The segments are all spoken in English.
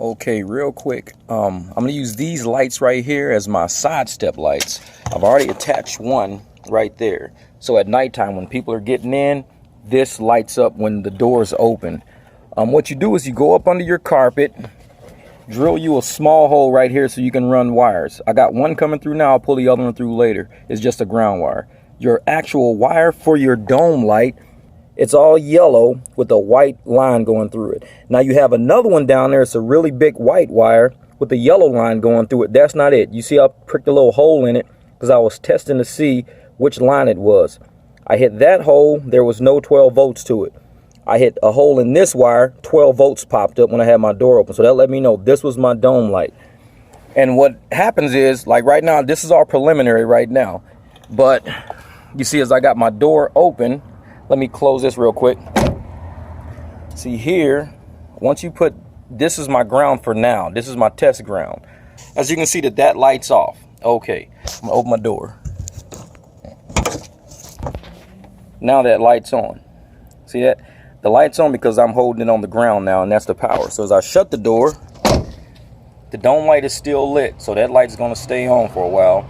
Okay, real quick, I'm gonna use these lights right here as my side step lights. I've already attached one right there. So at nighttime when people are getting in, this lights up when the doors open. What you do is you go up under your carpet, drill you a small hole right here so you can run wires. I got one coming through now, I'll pull the other one through later. It's just a ground wire. Your actual wire for your dome light, it's all yellow with a white line going through it. Now you have another one down there. It's a really big white wire with a yellow line going through it. That's not it. You see I pricked a little hole in it because I was testing to see which line it was. I hit that hole. There was no 12 volts to it. I hit a hole in this wire. 12 volts popped up when I had my door open. So that let me know this was my dome light. And what happens is, like right now, this is all preliminary right now. But you see as I got my door open, let me close this real quick. See here, once you put, this is my ground for now. This is my test ground. As you can see that light's off. Okay, I'm gonna open my door. Now that light's on. See that? The light's on because I'm holding it on the ground now, and that's the power. So as I shut the door, the dome light is still lit. So that light's gonna stay on for a while.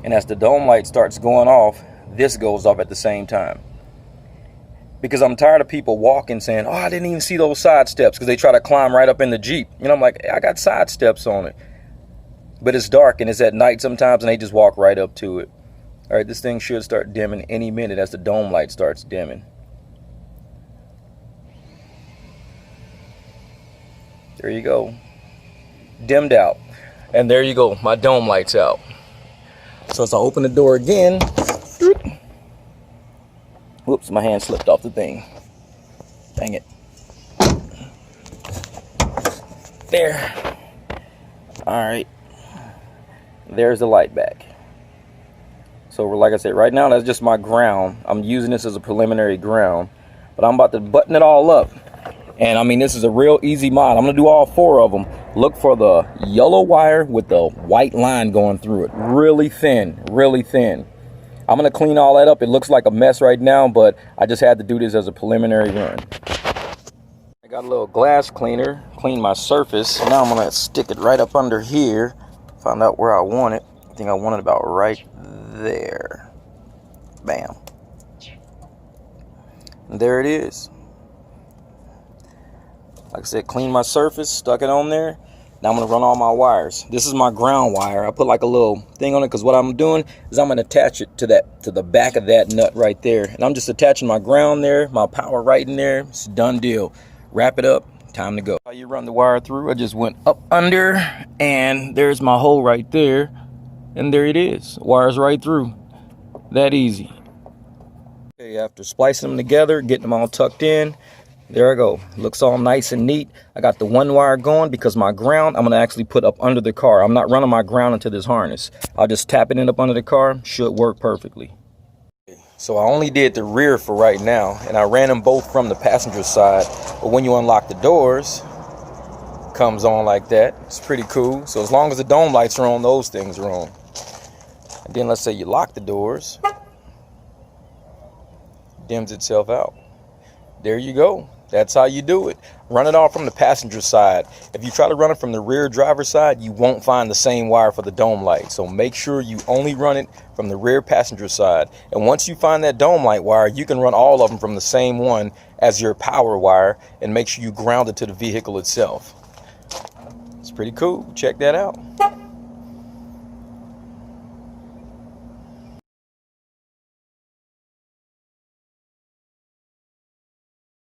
And as the dome light starts going off, this goes off at the same time. Because I'm tired of people walking saying, oh, I didn't even see those side steps, because they try to climb right up in the Jeep. You know, I'm like, I got side steps on it. But it's dark and it's at night sometimes and they just walk right up to it. All right, this thing should start dimming any minute as the dome light starts dimming. There you go. Dimmed out. And there you go, my dome light's out. So as I open the door again, whoops, my hand slipped off the thing. Dang it. There. All right. There's the light back. So like I said, right now that's just my ground. I'm using this as a preliminary ground. But I'm about to button it all up. And I mean, this is a real easy mod. I'm going to do all 4 of them. Look for the yellow wire with the white line going through it. Really thin, really thin. I'm going to clean all that up. It looks like a mess right now, but I just had to do this as a preliminary run. I got a little glass cleaner, clean my surface. Now I'm going to stick it right up under here. Find out where I want it. I think I want it about right there. Bam. And there it is. Like I said, clean my surface, stuck it on there. Now I'm going to run all my wires. This is my ground wire. I put like a little thing on it because what I'm doing is I'm going to attach it to the back of that nut right there. And I'm just attaching my ground there, my power right in there. It's a done deal. Wrap it up. Time to go. How you run the wire through? I just went up under and there's my hole right there. And there it is. Wires right through. That easy. Okay, after splicing them together, getting them all tucked in, there I go. Looks all nice and neat. I got the one wire going because my ground I'm going to actually put up under the car. I'm not running my ground into this harness. I'll just tap it in up under the car. Should work perfectly. So I only did the rear for right now, and I ran them both from the passenger side. But when you unlock the doors, it comes on like that. It's pretty cool. So as long as the dome lights are on, those things are on. And then let's say you lock the doors, dims itself out. There you go. That's how you do it. Run it off from the passenger side. If you try to run it from the rear driver's side, you won't find the same wire for the dome light. So make sure you only run it from the rear passenger side. And once you find that dome light wire, you can run all of them from the same one as your power wire and make sure you ground it to the vehicle itself. It's pretty cool. Check that out.